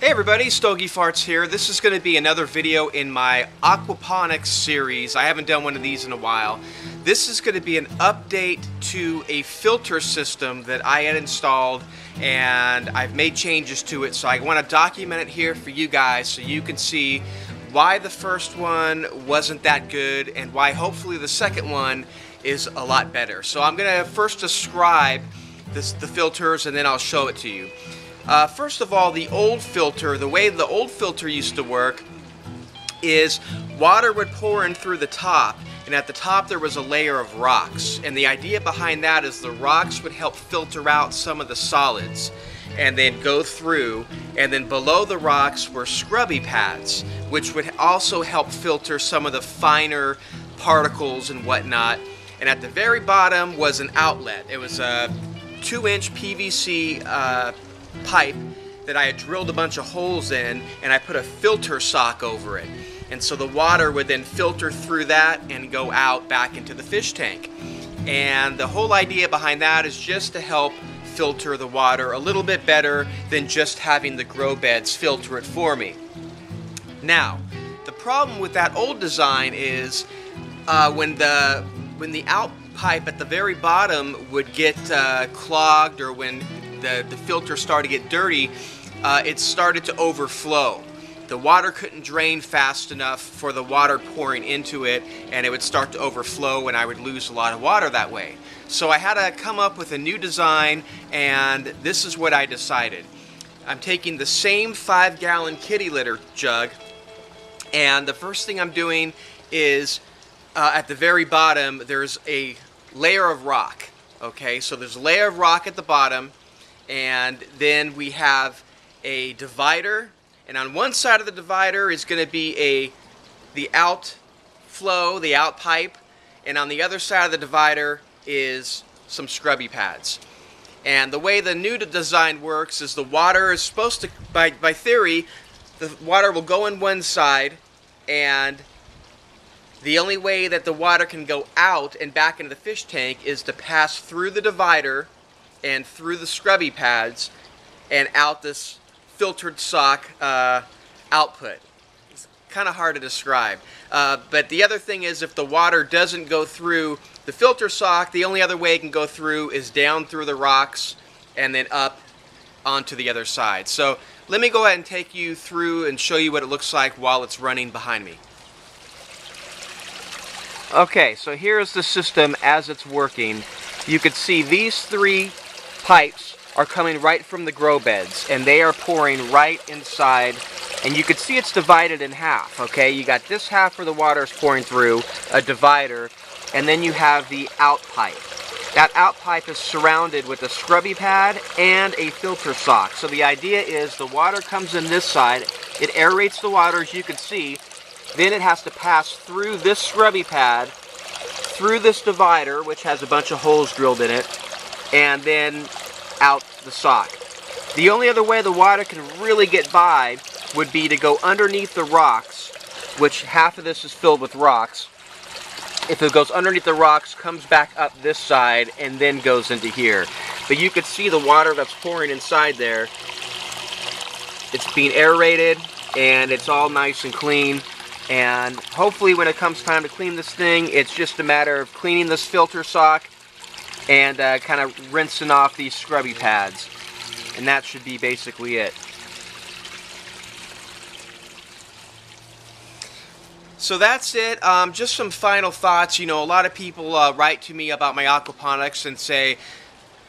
Hey everybody, StogieFarts here. This is going to be another video in my Aquaponics series. I haven't done one of these in a while. This is going to be an update to a filter system that I had installed, and I've made changes to it, so I want to document it here for you guys so you can see why the first one wasn't that good and why hopefully the second one is a lot better. So I'm going to first describe the filters and then I'll show it to you. First of all, the old filter, the way the old filter used to work is water would pour in through the top, and at the top there was a layer of rocks, and the idea behind that is the rocks would help filter out some of the solids and then go through, and then below the rocks were scrubby pads which would also help filter some of the finer particles and whatnot, and at the very bottom was an outlet. It was a 2-inch PVC pipe that I had drilled a bunch of holes in, and I put a filter sock over it, and so the water would then filter through that and go out back into the fish tank. And the whole idea behind that is just to help filter the water a little bit better than just having the grow beds filter it for me. Now, the problem with that old design is when the out pipe at the very bottom would get clogged, or when the filter started to get dirty, it started to overflow. The water couldn't drain fast enough for the water pouring into it, and it would start to overflow, and I would lose a lot of water that way. So I had to come up with a new design, and this is what I decided. I'm taking the same 5-gallon kitty litter jug, and the first thing I'm doing is at the very bottom there's a layer of rock. Okay, so there's a layer of rock at the bottom, and then we have a divider, and on one side of the divider is going to be the outflow, the out pipe, and on the other side of the divider is some scrubby pads. And the way the new design works is the water is supposed to, by theory, the water will go in one side, and the only way that the water can go out and back into the fish tank is to pass through the divider and through the scrubby pads and out this filtered sock output. It's kind of hard to describe. But the other thing is, if the water doesn't go through the filter sock, the only other way it can go through is down through the rocks and then up onto the other side. So let me go ahead and take you through and show you what it looks like while it's running behind me. Okay, so here's the system as it's working. You can see these 3 pipes are coming right from the grow beds, and they are pouring right inside, and you can see it's divided in half. Okay, you got this half where the water is pouring through a divider, and then you have the out pipe. That out pipe is surrounded with a scrubby pad and a filter sock. So the idea is the water comes in this side, it aerates the water as you can see, then it has to pass through this scrubby pad, through this divider which has a bunch of holes drilled in it, and then out the sock. The only other way the water can really get by would be to go underneath the rocks, which half of this is filled with rocks. If it goes underneath the rocks, comes back up this side, and then goes into here. But you can see the water that's pouring inside there. It's being aerated, and it's all nice and clean. And hopefully when it comes time to clean this thing, it's just a matter of cleaning this filter sock and kind of rinsing off these scrubby pads, and that should be basically it. So that's it. Just some final thoughts. You know, a lot of people write to me about my aquaponics and say,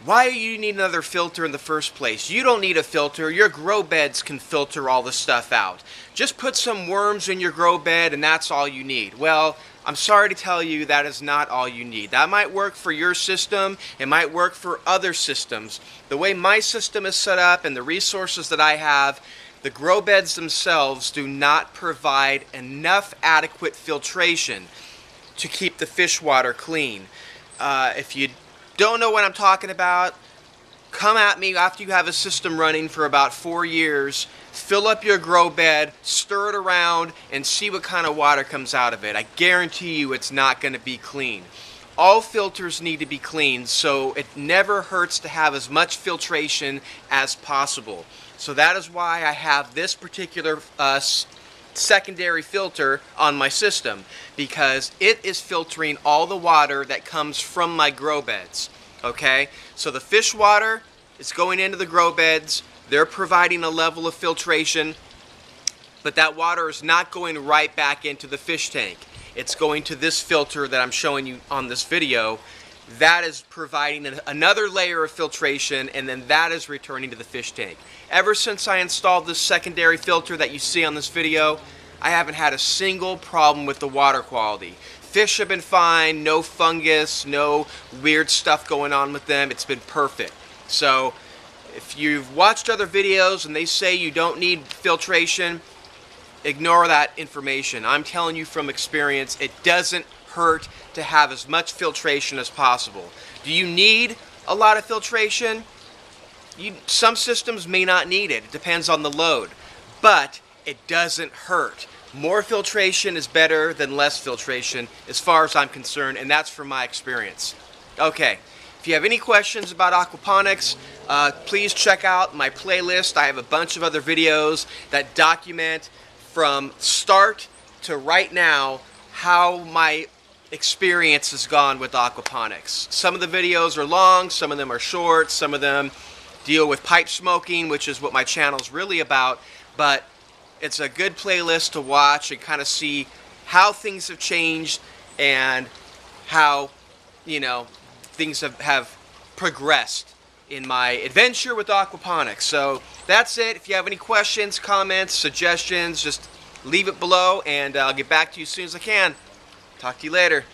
why do you need another filter in the first place? You don't need a filter. Your grow beds can filter all the stuff out. Just put some worms in your grow bed and that's all you need. Well, I'm sorry to tell you that is not all you need. That might work for your system. It might work for other systems. The way my system is set up and the resources that I have, the grow beds themselves do not provide enough adequate filtration to keep the fish water clean. If you don't know what I'm talking about, come at me after you have a system running for about 4 years, fill up your grow bed, stir it around, and see what kind of water comes out of it. I guarantee you it's not going to be clean. All filters need to be cleaned, so it never hurts to have as much filtration as possible. So that is why I have this particular secondary filter on my system, because it is filtering all the water that comes from my grow beds. Okay, so the fish water is going into the grow beds. They're providing a level of filtration, but that water is not going right back into the fish tank. It's going to this filter that I'm showing you on this video. That is providing another layer of filtration, and then that is returning to the fish tank. Ever since I installed this secondary filter that you see on this video, I haven't had a single problem with the water quality. Fish have been fine, no fungus, no weird stuff going on with them. It's been perfect. So if you've watched other videos and they say you don't need filtration, ignore that information. I'm telling you from experience, it doesn't hurt to have as much filtration as possible. Do you need a lot of filtration? Some systems may not need it. It depends on the load. But it doesn't hurt. More filtration is better than less filtration as far as I'm concerned, and that's from my experience. Okay, if you have any questions about aquaponics, please check out my playlist. I have a bunch of other videos that document from start to right now how my experience has gone with aquaponics. Some of the videos are long, some of them are short, some of them deal with pipe smoking, which is what my channel is really about, but it's a good playlist to watch and kind of see how things have changed and how, you know, things have progressed in my adventure with aquaponics. So that's it. If you have any questions, comments, suggestions, just leave it below and I'll get back to you as soon as I can. Talk to you later.